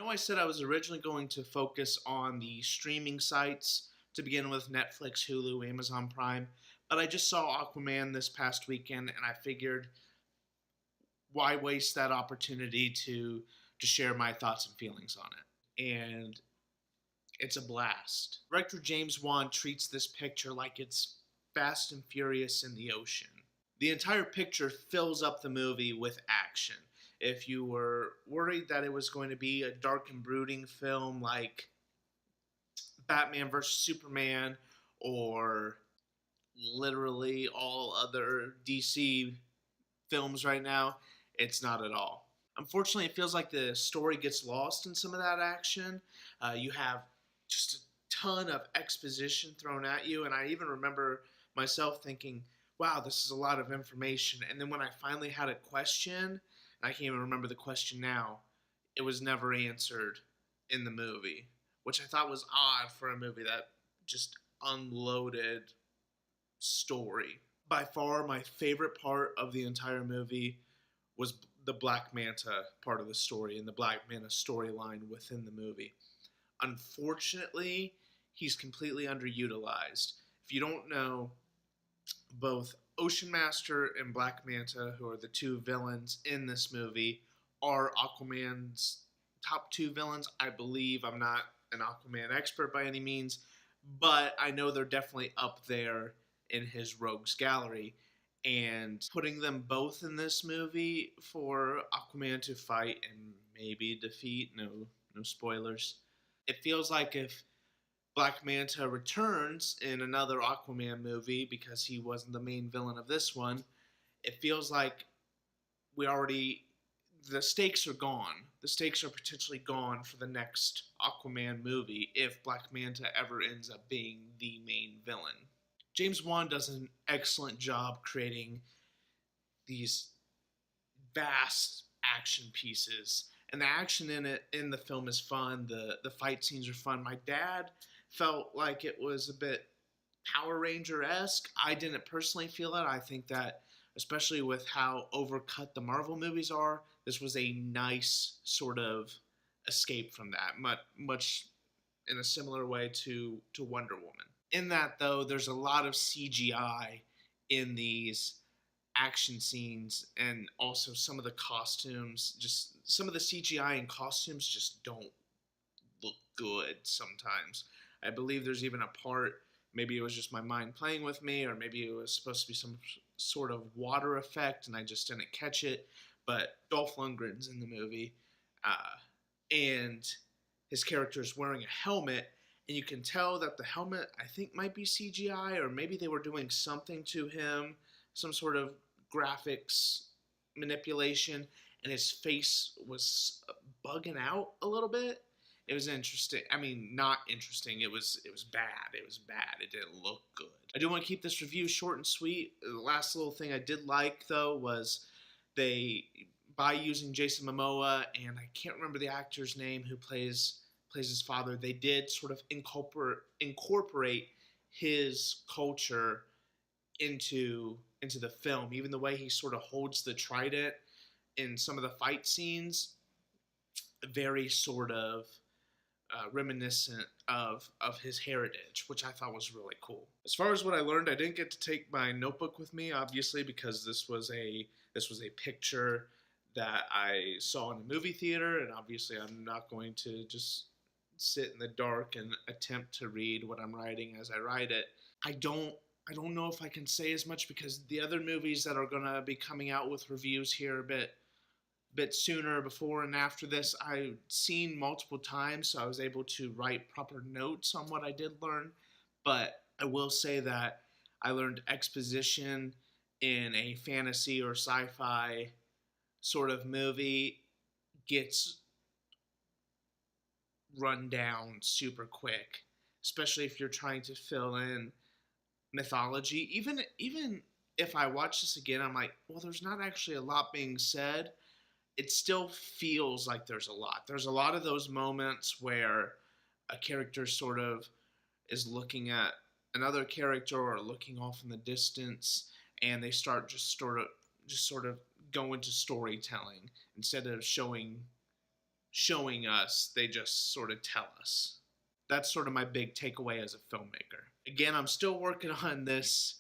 know I said I was originally going to focus on the streaming sites to begin with Netflix, Hulu, Amazon Prime, but I just saw Aquaman this past weekend and I figured why waste that opportunity to share my thoughts and feelings on it. And it's a blast. Director James Wan treats this picture like it's Fast and Furious in the ocean. The entire picture fills up the movie with action. If you were worried that it was going to be a dark and brooding film like Batman vs. Superman or literally all other DC films right now, it's not at all. Unfortunately, it feels like the story gets lost in some of that action. You have just a ton of exposition thrown at you, and I even remember myself thinking, wow, this is a lot of information. And then when I finally had a question, and I can't even remember the question now, it was never answered in the movie, which I thought was odd for a movie that just unloaded story. By far, my favorite part of the entire movie was the Black Manta part of the story and the Black Manta storyline within the movie. Unfortunately, he's completely underutilized. If you don't know, both Ocean Master and Black Manta, who are the two villains in this movie, are Aquaman's top two villains, I believe. I'm not an Aquaman expert by any means, but I know they're definitely up there in his rogues gallery. And putting them both in this movie for Aquaman to fight and maybe defeat, no spoilers. It feels like if Black Manta returns in another Aquaman movie because he wasn't the main villain of this one, it feels like the stakes are gone. The stakes are potentially gone for the next Aquaman movie if Black Manta ever ends up being the main villain. James Wan does an excellent job creating these vast action pieces, and the action in the film is fun. The fight scenes are fun. My dad felt like it was a bit Power Ranger-esque. I didn't personally feel it. I think that, especially with how overcut the Marvel movies are, this was a nice sort of escape from that, much in a similar way to Wonder Woman. In that, though, there's a lot of CGI in these action scenes, and also some of the costumes, just some of the CGI and costumes just don't look good sometimes. I believe there's even a part, maybe it was just my mind playing with me, or maybe it was supposed to be some sort of water effect and I just didn't catch it, but Dolph Lundgren's in the movie, and his character is wearing a helmet, and you can tell that the helmet, I think, might be CGI, or maybe they were doing something to him, some sort of graphics manipulation, and his face was bugging out a little bit. It was interesting. I mean, not interesting. It was bad. It was bad. It didn't look good. I do want to keep this review short and sweet. The last little thing I did like, though, was by using Jason Momoa, and I can't remember the actor's name who plays his father, they did sort of incorporate his culture into the film. Even the way he sort of holds the trident in some of the fight scenes, very sort of reminiscent of his heritage, which I thought was really cool. As far as what I learned, I didn't get to take my notebook with me, obviously, because this was a picture that I saw in a movie theater, and obviously I'm not going to just sit in the dark and attempt to read what I'm writing as I write it. I don't know if I can say as much because the other movies that are going to be coming out with reviews here a bit sooner, before and after this, I've seen multiple times, so I was able to write proper notes on what I did learn. But I will say that I learned exposition in a fantasy or sci-fi sort of movie gets run down super quick, especially if you're trying to fill in mythology. Even if I watch this again, I'm like, well, there's not actually a lot being said. It still feels like there's a lot. There's a lot of those moments where a character sort of is looking at another character or looking off in the distance, and they start just sort of go into storytelling instead of showing showing us, they just sort of tell us. That's sort of my big takeaway as a filmmaker. Again, I'm still working on this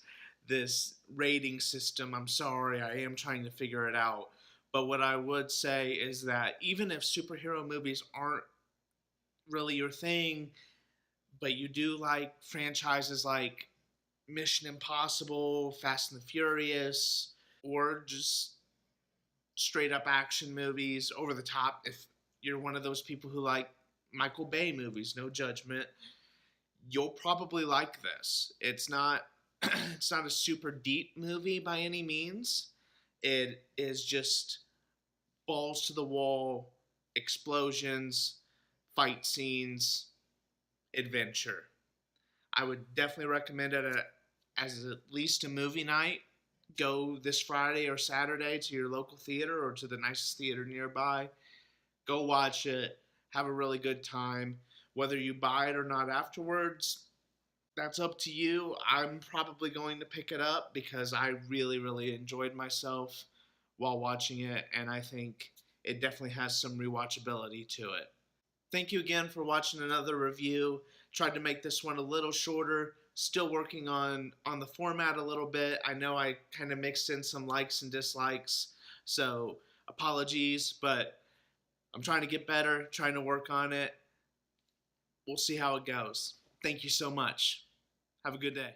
rating system. I'm sorry, I am trying to figure it out. But what I would say is that even if superhero movies aren't really your thing, but you do like franchises like Mission Impossible, Fast and the Furious, or just straight up action movies, over the top, if you're one of those people who like Michael Bay movies, no judgment, you'll probably like this. It's not it's not a super deep movie by any means. It is just balls to the wall, explosions, fight scenes, adventure. I would definitely recommend it as at least a movie night. Go this Friday or Saturday to your local theater or to the nicest theater nearby. Go watch it. Have a really good time. Whether you buy it or not afterwards, that's up to you. I'm probably going to pick it up because I really, really enjoyed myself while watching it, and I think it definitely has some rewatchability to it. Thank you again for watching another review. Tried to make this one a little shorter. Still working on the format a little bit. I know I kind of mixed in some likes and dislikes, so apologies, but I'm trying to get better, trying to work on it. We'll see how it goes. Thank you so much. Have a good day.